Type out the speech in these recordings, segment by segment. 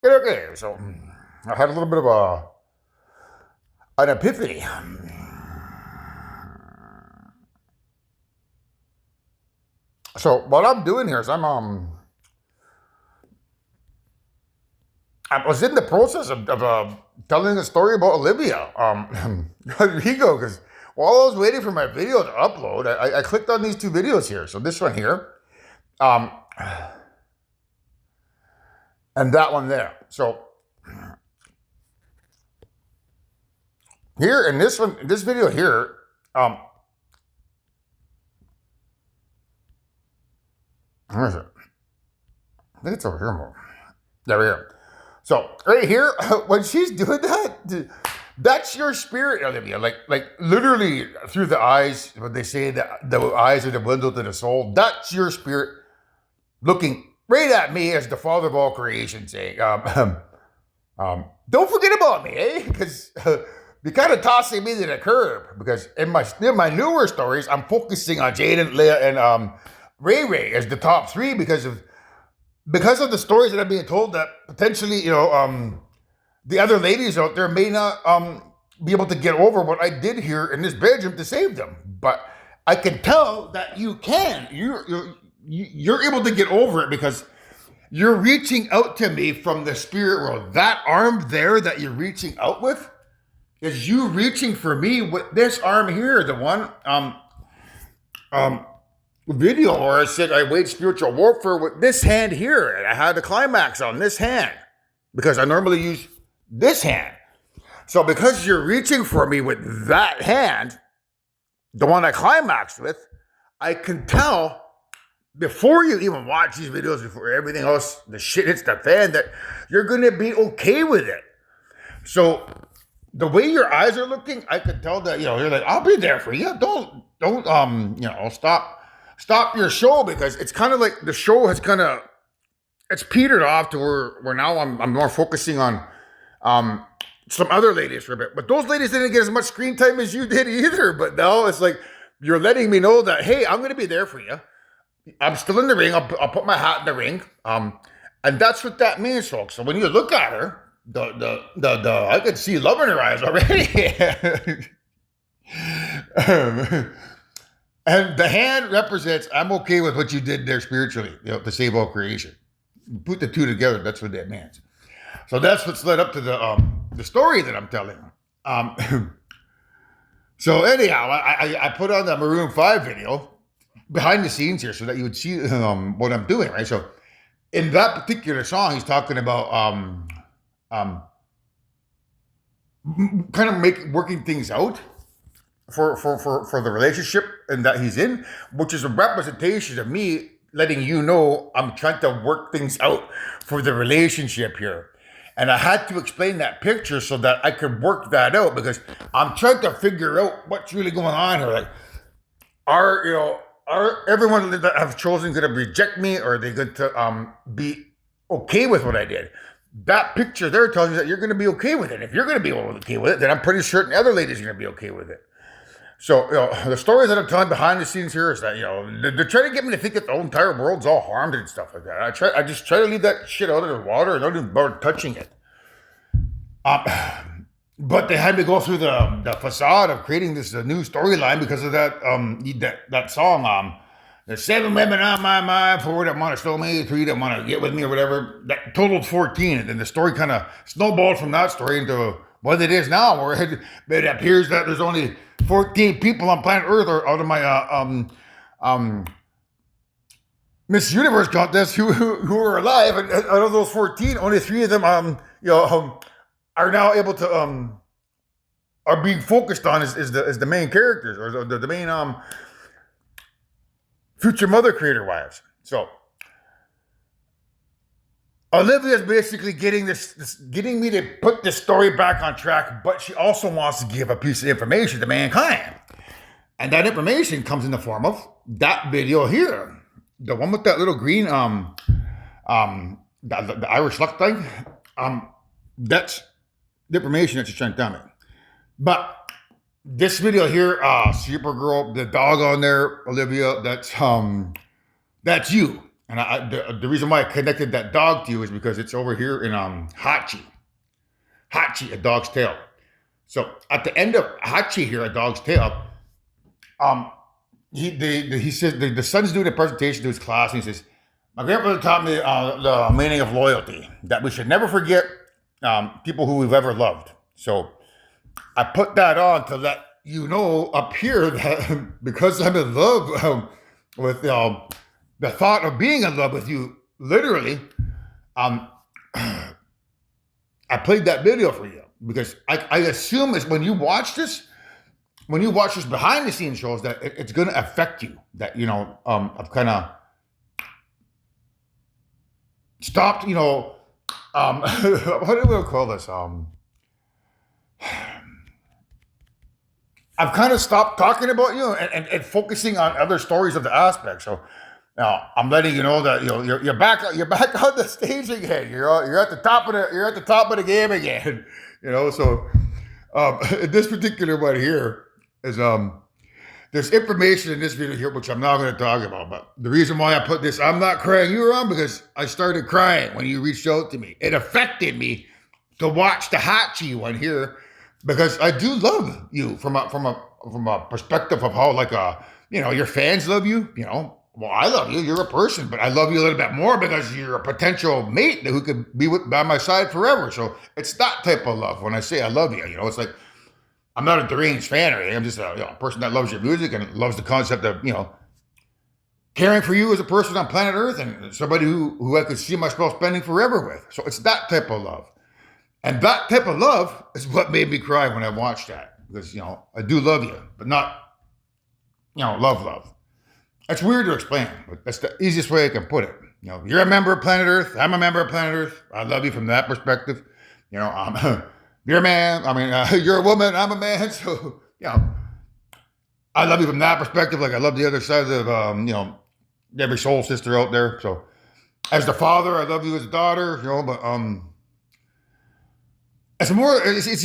Okay, so I had a little bit of an epiphany. So what I'm doing here is I was in the process of telling a story about Olivia. Here you go, because while I was waiting for my video to upload, I clicked on these two videos here. So this one here, um, and that one there. So here in this one, this video here, where is it? I think it's over here more. There we go. So right here, when she's doing that, that's your spirit, Olivia. Like literally through the eyes. When they say that the eyes are the window to the soul, that's your spirit looking right at me as the father of all creation, saying, "Don't forget about me, eh?" Because you're kind of tossing me to the curb. Because in my newer stories, I'm focusing on Jaden, Leah, and Ray Ray as the top three because of the stories that I'm being told that potentially, the other ladies out there may not be able to get over what I did here in this bedroom to save them. But I can tell that you can. You're able to get over it because you're reaching out to me from the spirit world. That arm there that you're reaching out with is you reaching for me with this arm here, the one video where I said I waged spiritual warfare with this hand here, and I had the climax on this hand because I normally use this hand. So because you're reaching for me with that hand, the one I climaxed with, I can tell before you even watch these videos, before everything else, the shit hits the fan, that you're going to be okay with it. So the way your eyes are looking, I can tell that, you're like, I'll be there for you. Don't stop your show, because it's kind of like the show has it's petered off to where now I'm more focusing on some other ladies for a bit. But those ladies didn't get as much screen time as you did either. But now it's like you're letting me know that, hey, I'm going to be there for you. I'm still in the ring. I'll put my hat in the ring. And that's what that means, folks. So when you look at her, I could see love in her eyes already. And the hand represents, I'm okay with what you did there spiritually, to save all creation. Put the two together, that's what that means. So that's what's led up to the story that I'm telling. So anyhow, I put on the Maroon 5 video behind the scenes here so that you would see what I'm doing, right? So in that particular song, he's talking about kind of working things out for the relationship and that he's in, which is a representation of me letting you know I'm trying to work things out for the relationship here. And I had to explain that picture so that I could work that out, because I'm trying to figure out what's really going on here. Like, are everyone that I've chosen going to reject me, or are they going to be okay with what I did? That picture there tells you that you're going to be okay with it. If you're going to be okay with it, then I'm pretty certain other ladies are going to be okay with it. So, the stories that I'm telling behind the scenes here is that, they're trying to get me to think that the whole entire world's all harmed and stuff like that. I just try to leave that shit out of the water and don't even bother touching it. But they had to go through the facade of creating this new storyline because of that song. There's 7 women on my mind, 4 that want to steal me, 3 that want to get with me or whatever. That totaled 14. And then the story kind of snowballed from that story into what it is now, where it appears that there's only 14 people on planet Earth, or out of my Miss Universe contest who are alive, and out of those 14, only 3 of them are now able to are being focused on as the main characters, or the main future mother creator wives. So Olivia's basically getting me to put this story back on track, but she also wants to give a piece of information to mankind. And that information comes in the form of that video here. The one with that little green the Irish luck thing. That's the information that she's trying to tell me. But this video here, Supergirl, the dog on there, Olivia, that's you. And the reason why I connected that dog to you is because it's over here in Hachi, a dog's tail. So at the end of Hachi here, a dog's tail, um, he says the son's doing a presentation to his class, and he says, "My grandfather taught me the meaning of loyalty. That we should never forget people who we've ever loved." So I put that on to let you know up here that because I'm in love with the thought of being in love with you, literally, um, I played that video for you because I assume is when you watch this behind the scenes shows that it's going to affect you. That I've kind of stopped. What do we call this? I've kind of stopped talking about you and focusing on other stories of the aspect. So now I'm letting you know that you're back on the stage again. You're at the top of the game again. So this particular one here is there's information in this video here which I'm not going to talk about. But the reason why I put this I'm not crying you on because I started crying when you reached out to me. It affected me to watch the Hachi one here. Because I do love you from a perspective of how your fans love you. Well, I love you. You're a person, but I love you a little bit more because you're a potential mate who could be by my side forever. So it's that type of love. When I say I love you, it's like I'm not a deranged fan or anything. I'm just a person that loves your music and loves the concept of caring for you as a person on planet Earth and somebody who I could see myself spending forever with. So it's that type of love. And that type of love is what made me cry when I watched that. Because, I do love you, but not, love. That's weird to explain, but that's the easiest way I can put it. You're a member of planet Earth. I'm a member of planet Earth. I love you from that perspective. You're a man. I mean, you're a woman. I'm a man. So, I love you from that perspective. Like I love the other side of, every soul sister out there. So as the father, I love you as a daughter, but, it's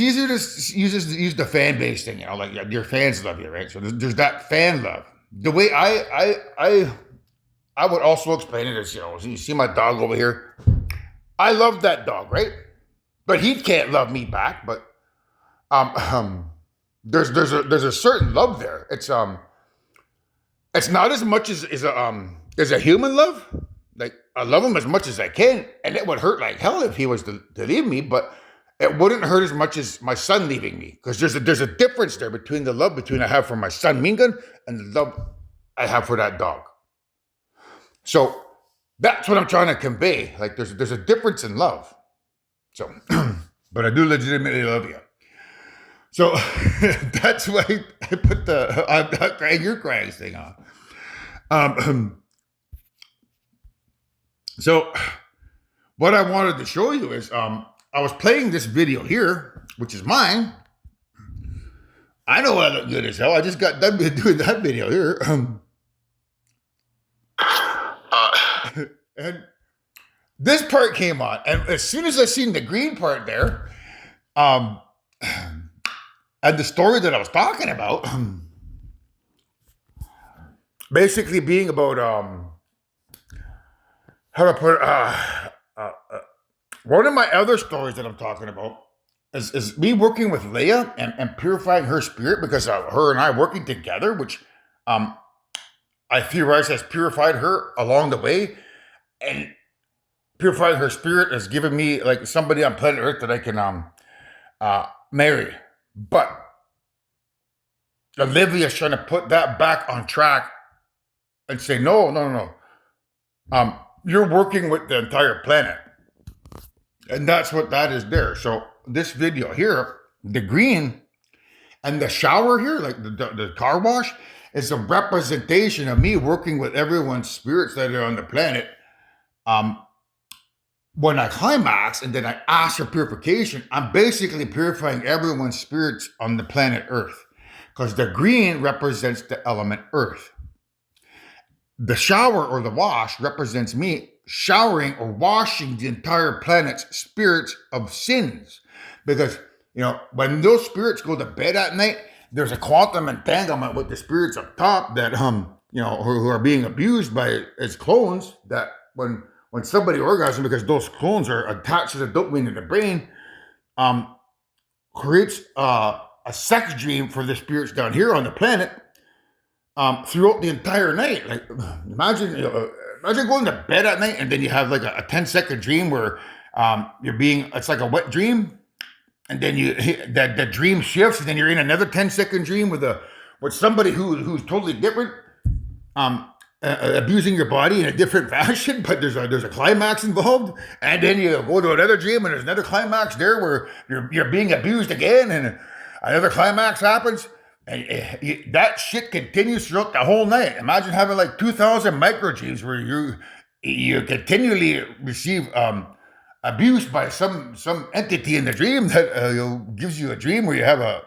easier to use the fan base thing, like your fans love you, right? So there's that fan love. The way I would also explain it as, you see my dog over here. I love that dog, right? But he can't love me back. But there's a certain love there. It's not as much as a human love. Like I love him as much as I can, and it would hurt like hell if he was to leave me, but it wouldn't hurt as much as my son leaving me because there's a difference there between the love I have for my son Mingan and the love I have for that dog. So that's what I'm trying to convey. Like there's a difference in love. So, but I do legitimately love you. So that's why I put the I'm not crying, you're crying thing on. So what I wanted to show you is I was playing this video here, which is mine. I know I look good as hell. I just got done doing that video here. And this part came on. And as soon as I seen the green part there, and the story that I was talking about, basically being about, how to put it, one of my other stories that I'm talking about is me working with Leia and purifying her spirit because her and I working together, which I theorize has purified her along the way. And purifying her spirit has given me like somebody on planet Earth that I can marry. But Olivia's trying to put that back on track and say, no. You're working with the entire planet. And that's what that is there. So this video here, the green and the shower here, like the car wash, is a representation of me working with everyone's spirits that are on the planet. When I climax and then I ask for purification, I'm basically purifying everyone's spirits on the planet Earth. Because the green represents the element Earth. The shower or the wash represents me showering or washing the entire planet's spirits of sins. Because, when those spirits go to bed at night, there's a quantum entanglement with the spirits up top that who are being abused by as clones, that when somebody orgasms, because those clones are attached to the dopamine in the brain, um, creates a sex dream for the spirits down here on the planet throughout the entire night. Like imagine going to bed at night and then you have like a 10-second dream where it's like a wet dream, and then the dream shifts, and then you're in another 10-second dream with somebody who's totally different, abusing your body in a different fashion, but there's a climax involved, and then you go to another dream and there's another climax there where you're being abused again, and another climax happens, and that shit continues throughout the whole night. Imagine having like 2,000 micro dreams where you continually receive abuse by some entity in the dream that gives you a dream where you have a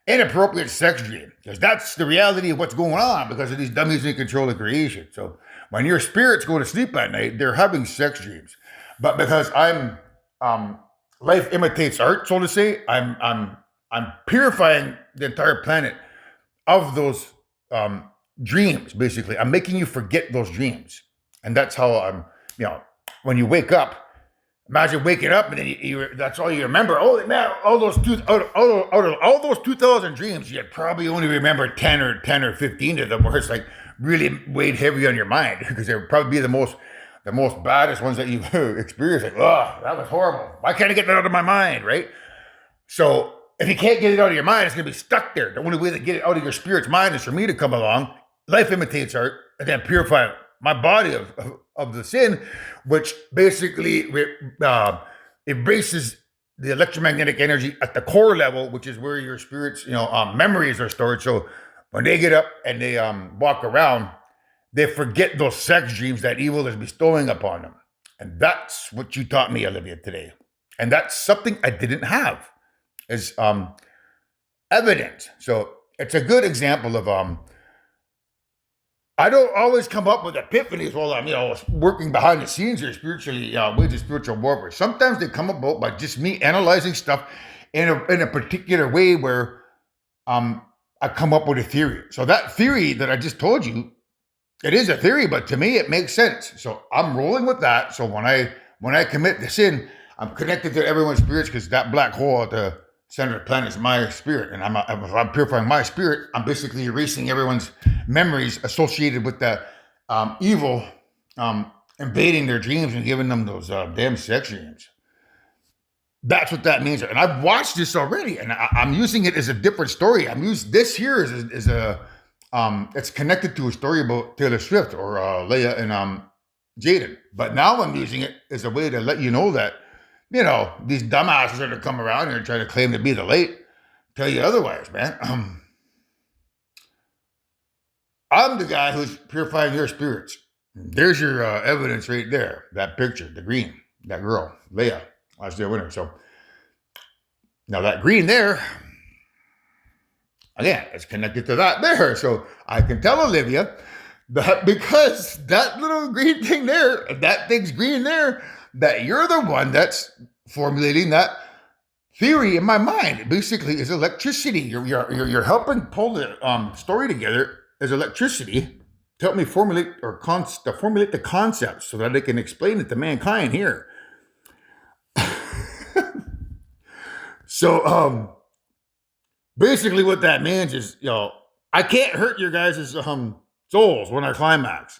inappropriate sex dream, because that's the reality of what's going on because of these dummies in control of creation. So when your spirits go to sleep at night, they're having sex dreams. But because I'm life imitates art, so to say, I'm purifying the entire planet of those dreams. Basically, I'm making you forget those dreams, and that's how when you wake up. Imagine waking up and then that's all you remember. Oh man, all those 2,000 dreams, you probably only remember 10 or 15 of them, where it's like really weighed heavy on your mind, because they would probably be the most baddest ones that you've experienced. Like, oh, that was horrible. Why can't I get that out of my mind, right? So if you can't get it out of your mind, it's gonna be stuck there. The only way to get it out of your spirit's mind is for me to come along. Life imitates art, and then purify my body of the sin, which basically erases the electromagnetic energy at the core level, which is where your spirit's memories are stored. So when they get up and they walk around, they forget those sex dreams that evil is bestowing upon them. And that's what you taught me, Olivia, today. And that's something I didn't have as evidence. So it's a good example of I don't always come up with epiphanies while I'm, working behind the scenes here spiritually, with the spiritual warfare. Sometimes they come about by just me analyzing stuff in a particular way where I come up with a theory. So that theory that I just told you, it is a theory, but to me it makes sense. So I'm rolling with that. So when I commit the sin, I'm connected to everyone's spirits, because that black hole at the center of the planet is my spirit, and if I'm purifying my spirit, I'm basically erasing everyone's memories associated with that evil invading their dreams and giving them those damn sex dreams. That's what that means. And I've watched this already, and I'm using it as a different story. I'm using this here as a it's connected to a story about Taylor Swift or Leia and Jaden. But now I'm using it as a way to let you know that these dumbasses that are come around here and try to claim to be the light tell you otherwise, man. I'm the guy who's purifying your spirits. There's your evidence right there. That picture, the green, that girl, Leia, last year winner. So now that green there, again, it's connected to that there. So I can tell Olivia that because that little green thing there, that thing's green there, that you're the one that's formulating that theory in my mind. It basically is electricity. You're helping pull the story together as electricity to help me formulate the concept so that I can explain it to mankind here. So basically what that means is, I can't hurt your guys' souls when I climax,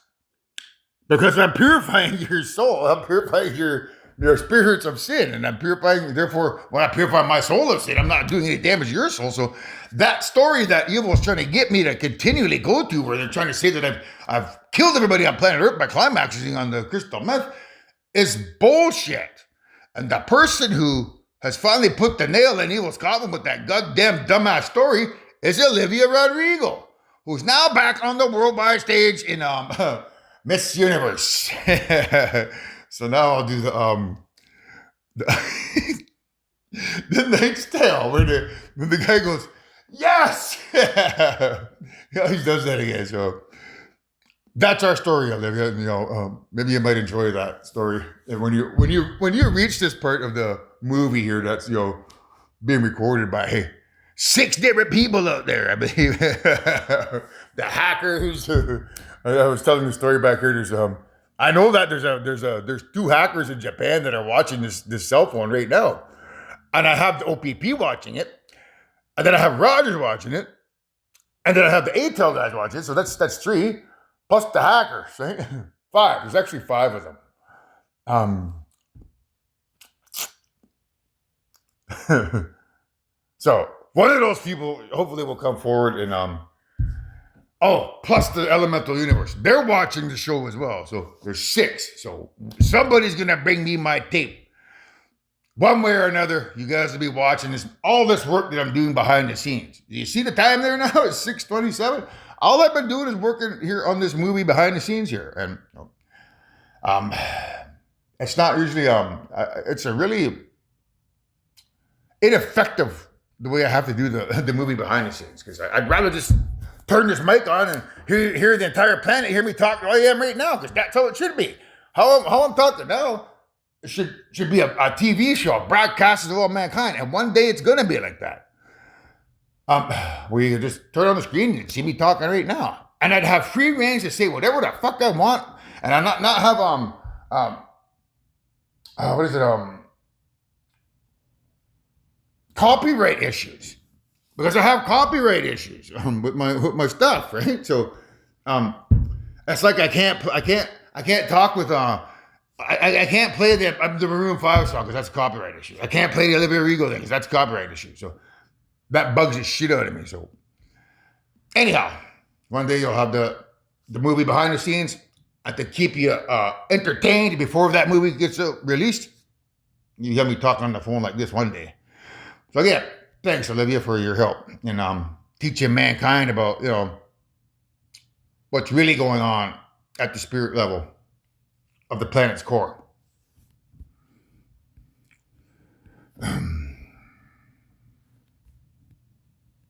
because I'm purifying your soul. I'm purifying your spirits of sin, and I'm purifying. Therefore, when I purify my soul of sin, I'm not doing any damage to your soul. So that story that evil is trying to get me to continually go to, where they're trying to say that I've killed everybody on planet Earth by climaxing on the crystal meth, is bullshit. And the person who has finally put the nail in evil's coffin with that goddamn dumbass story is Olivia Rodrigo, who's now back on the worldwide stage in Miss Universe. So now I'll do the Knight's Tale, where the guy goes, yes! He always does that again. So that's our story, Olivia. Maybe you might enjoy that story. And when you reach this part of the movie here, that's being recorded by 6 different people out there, I believe. The hackers. I was telling the story back here. I know that there's 2 hackers in Japan that are watching this cell phone right now, and I have the OPP watching it, and then I have Rogers watching it, and then I have the ATEL guys watching it. So that's 3 plus the hackers, right? 5. There's actually 5 of them. So one of those people hopefully will come forward and plus the elemental universe. They're watching the show as well. So there's 6. So somebody's gonna bring me my tape. One way or another, you guys will be watching all this work that I'm doing behind the scenes. Do you see the time there now? It's 6:27. All I've been doing is working here on this movie behind the scenes here. And it's not usually it's a really ineffective the way I have to do the movie behind the scenes, because I'd rather just turn this mic on and hear the entire planet hear me talk the way I am right now, because that's how it should be. How I'm talking now, it should be a TV show, broadcast of all mankind, and one day it's gonna be like that. Where you just turn on the screen and see me talking right now, and I'd have free range to say whatever the fuck I want, and I not have what is it copyright issues, because I have copyright issues with my stuff, right? So it's like I can't talk with I can't play the Maroon 5 song because that's a copyright issue. I can't play the Olivia thing because that's a copyright issue. So that bugs the shit out of me. So anyhow, one day you'll have the movie behind the scenes. I have to keep you entertained before that movie gets released. You hear me talking on the phone like this one day. So again, thanks, Olivia, for your help in teaching mankind about what's really going on at the spirit level of the planet's core.